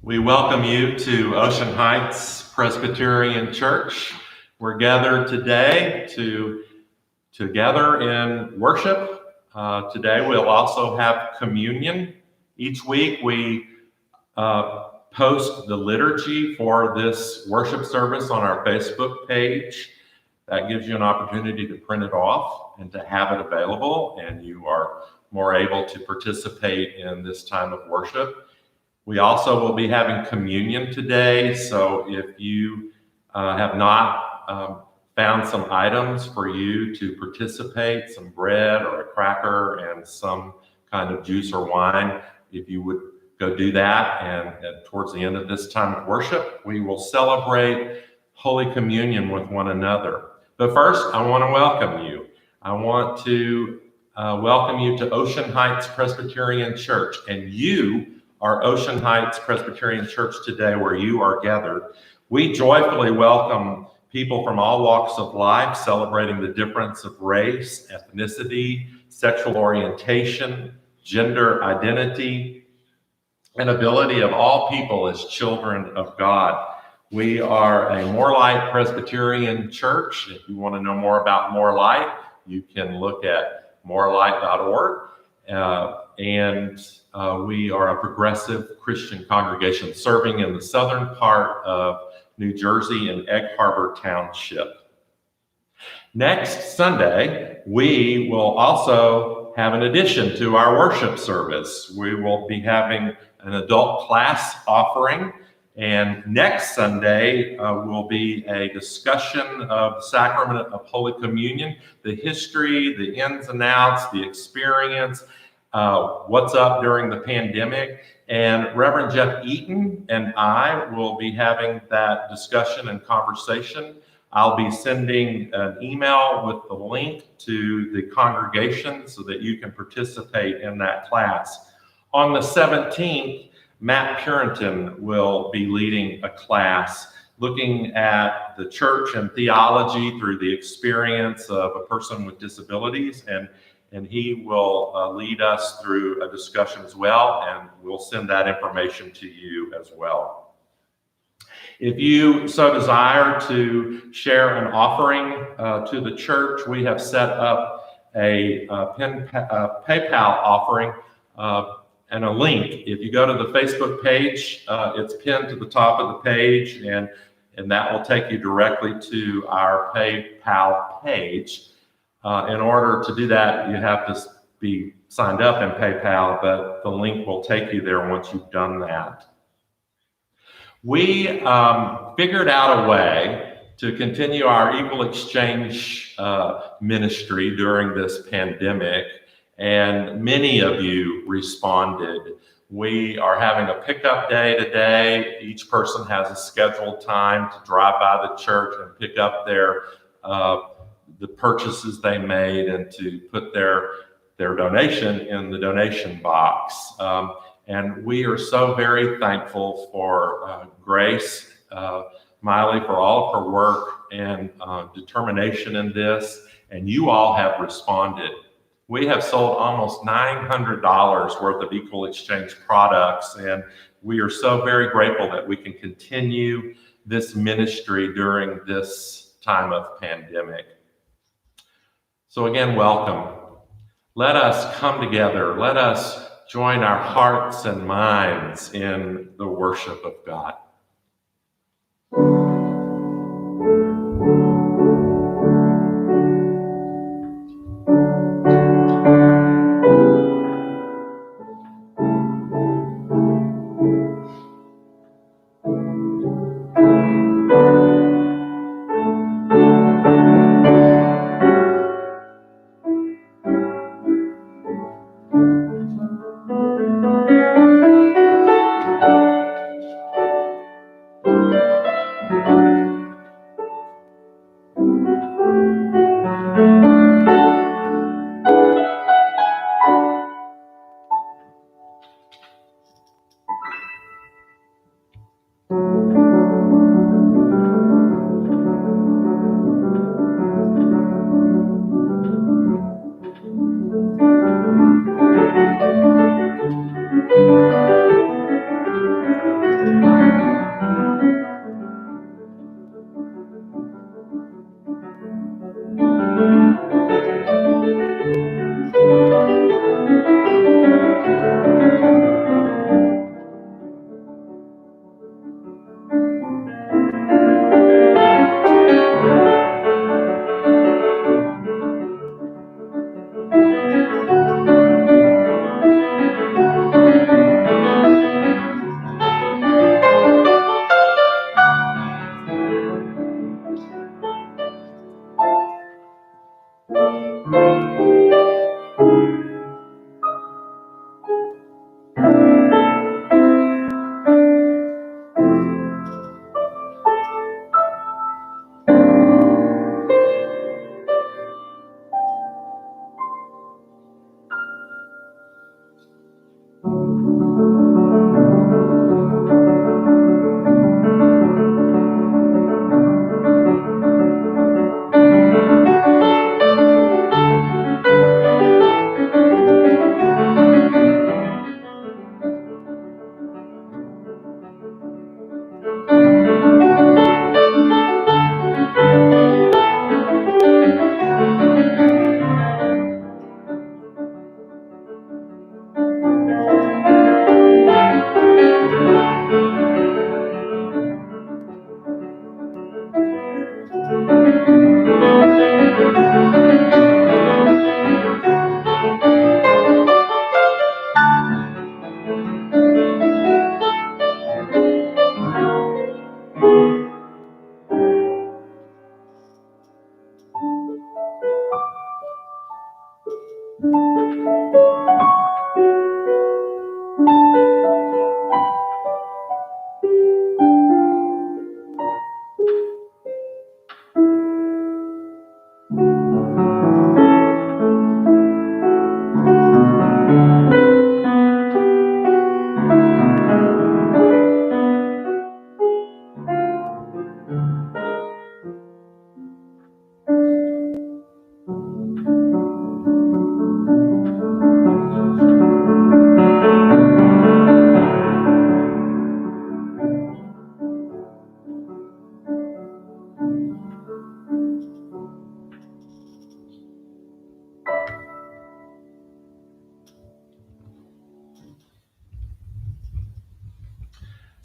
We welcome you to Ocean Heights Presbyterian Church. We're gathered today together in worship. Today we'll also have communion. Each week we post the liturgy for this worship service on our Facebook page. That gives you an opportunity to print it off and to have it available, and you are more able to participate in this time of worship. We also will be having communion today, so if you have not found some items for you to participate, some bread or a cracker and some kind of juice or wine, if you would go do that, and towards the end of this time of worship, we will celebrate Holy Communion with one another. But first, I want to welcome you. I want to welcome you to Ocean Heights Presbyterian Church, and you are Ocean Heights Presbyterian Church today, where you are gathered. We joyfully welcome people from all walks of life, celebrating the difference of race, ethnicity, sexual orientation, gender identity, and ability of all people as children of God. We are a More Light Presbyterian Church. If you want to know more about More Light, you can look at morelight.org. We are a progressive Christian congregation serving in the southern part of New Jersey in Egg Harbor Township. Next Sunday, we will also have an addition to our worship service. We will be having an adult class offering, and next Sunday will be a discussion of the sacrament of Holy Communion, the history, the ins and outs, the experience, what's up during the pandemic. And Reverend Jeff Eaton and I will be having that discussion and conversation. I'll be sending an email with the link to the congregation so that you can participate in that class. On the 17th, Matt Purinton will be leading a class looking at the church and theology through the experience of a person with disabilities, and he will lead us through a discussion as well, and we'll send that information to you as well. If you so desire to share an offering to the church, we have set up a PayPal offering and a link. If you go to the Facebook page, it's pinned to the top of the page, and that will take you directly to our PayPal page. In order to do that, you have to be signed up in PayPal, but the link will take you there once you've done that. We figured out a way to continue our Equal Exchange ministry during this pandemic, and many of you responded. We are having a pickup day today. Each person has a scheduled time to drive by the church and pick up the purchases they made and to put their donation in the donation box. And we are so very thankful for Grace Miley for all of her work and determination in this, and you all have responded. We have sold almost $900 worth of Equal Exchange products, and we are so very grateful that we can continue this ministry during this time of pandemic. So again, welcome. Let us come together. Let us join our hearts and minds in the worship of God.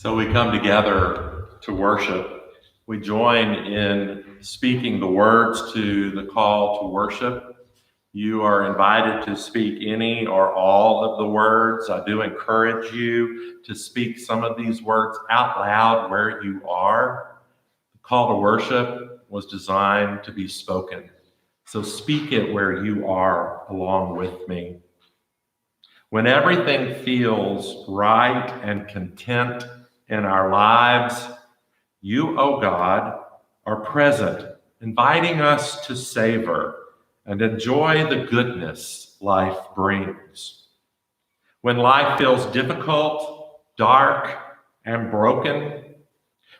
So we come together to worship. We join in speaking the words to the call to worship. You are invited to speak any or all of the words. I do encourage you to speak some of these words out loud where you are. The call to worship was designed to be spoken. So speak it where you are along with me. When everything feels right and content in our lives, you, O God, are present, inviting us to savor and enjoy the goodness life brings. When life feels difficult, dark, and broken,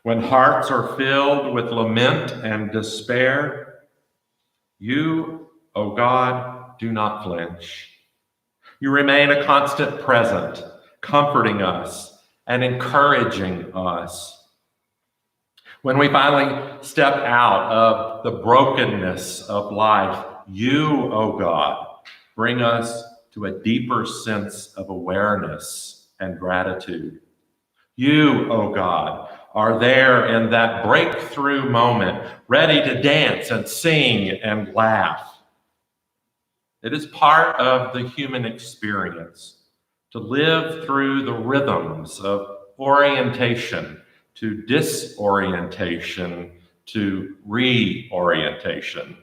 when hearts are filled with lament and despair, you, O God, do not flinch. You remain a constant present, comforting us and encouraging us. When we finally step out of the brokenness of life, you, O God, bring us to a deeper sense of awareness and gratitude. You, O God, are there in that breakthrough moment, ready to dance and sing and laugh. It is part of the human experience to live through the rhythms of orientation to disorientation to reorientation.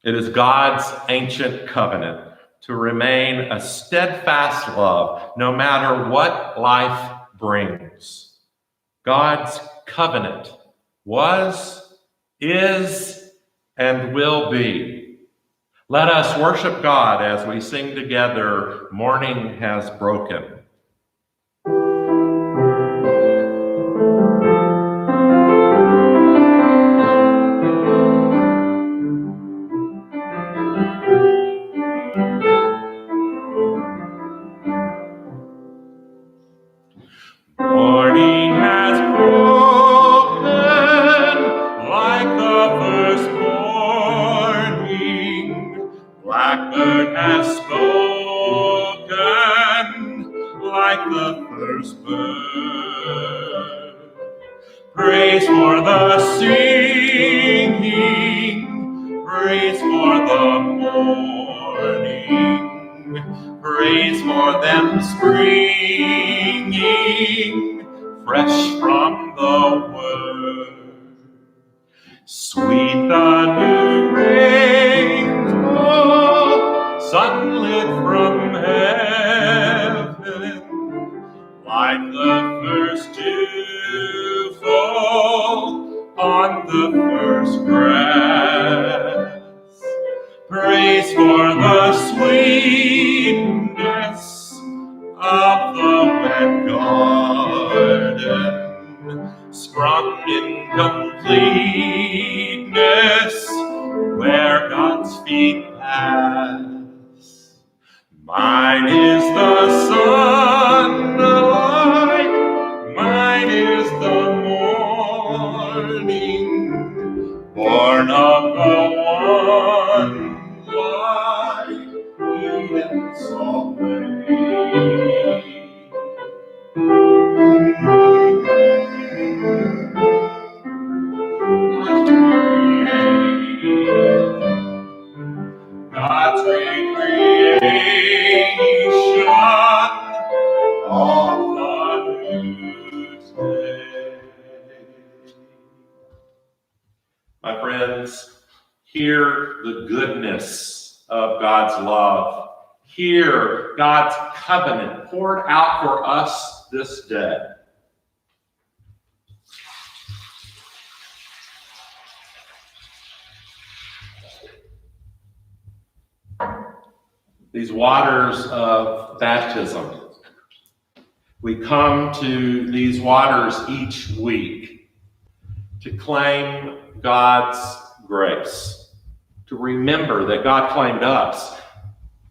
It is God's ancient covenant to remain a steadfast love no matter what life brings. God's covenant was, is, and will be. Let us worship God as we sing together, Morning Has Broken. Morning has broken like the first morning. Blackbird has spoken like the first bird. Praise for the singing, praise for the morning, praise for them springing fresh from the word. Sweet the new rainbow, sunlit from heaven, like the first dew fall on the first grass. Praise for the sweetness of the wet garden, sprung in completeness where God's feet pass. Mine is the sunlight, mine is the morning, born of the one light Eden saw made. God's recreation of the new day. My friends, hear the goodness of God's love. Hear God's covenant poured out for us this day. These waters of baptism, we come to these waters each week to claim God's grace, to remember that God claimed us,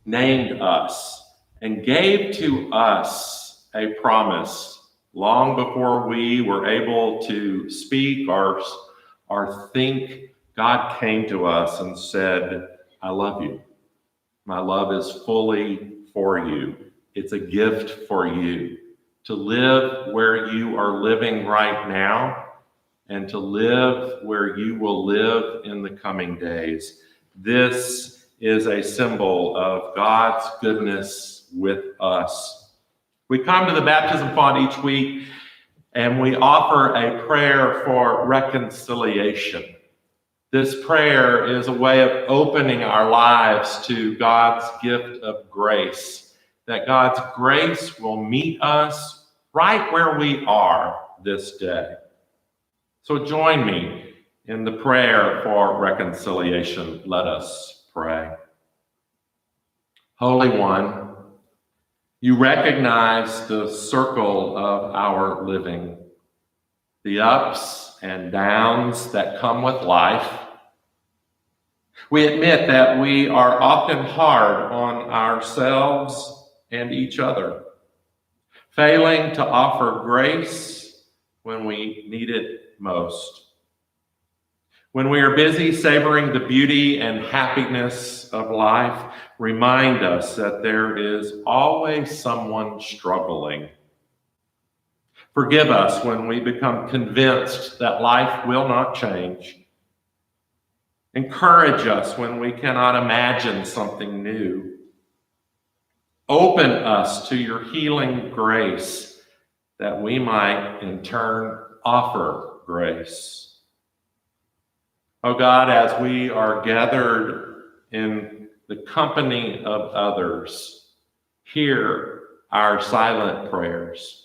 named us, and gave to us a promise long before we were able to speak or think. God came to us and said, I love you. My love is fully for you. It's a gift for you to live where you are living right now, and to live where you will live in the coming days. This is a symbol of God's goodness with us. We come to the baptism font each week and we offer a prayer for reconciliation. This prayer is a way of opening our lives to God's gift of grace, that God's grace will meet us right where we are this day. So join me in the prayer for reconciliation. Let us pray. Holy One, you recognize the circle of our living, the ups and downs that come with life. We admit that we are often hard on ourselves and each other, failing to offer grace when we need it most. When we are busy savoring the beauty and happiness of life, remind us that there is always someone struggling. Forgive us when we become convinced that life will not change. Encourage us when we cannot imagine something new. Open us to your healing grace that we might in turn offer grace. Oh God, as we are gathered in the company of others, hear our silent prayers.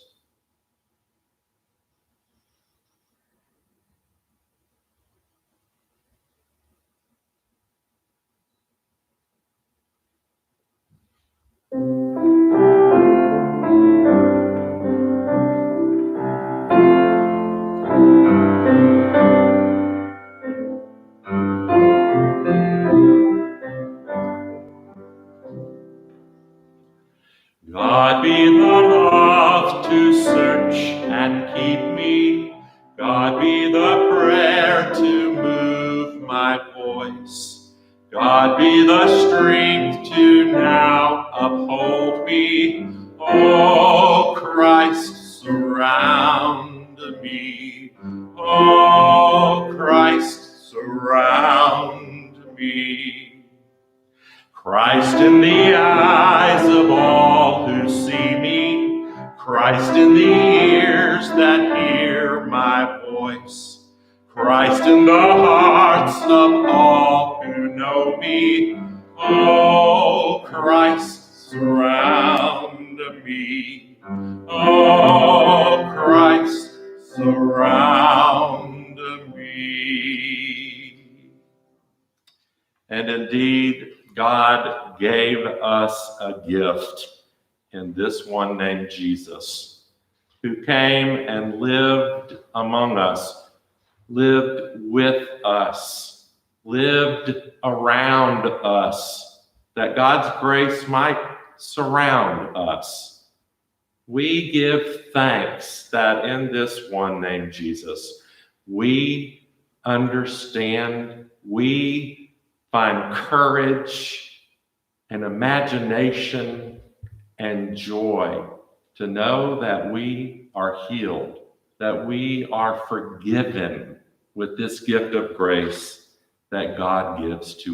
God be the love to search and keep me. God be the prayer to move my voice. God be the strength to now uphold me. Oh, Christ, surround me. Oh, Christ, surround me. Christ in the eyes of all who see me, Christ in the ears that hear my voice, Christ in the hearts of all who know me. Oh, Christ, surround me. Oh, Christ, surround me. And indeed, God gave us a gift in this one named Jesus, who came and lived among us, lived with us, lived around us, that God's grace might surround us. We give thanks that in this one named Jesus, we understand, we find courage and imagination and joy to know that we are healed, that we are forgiven with this gift of grace that God gives to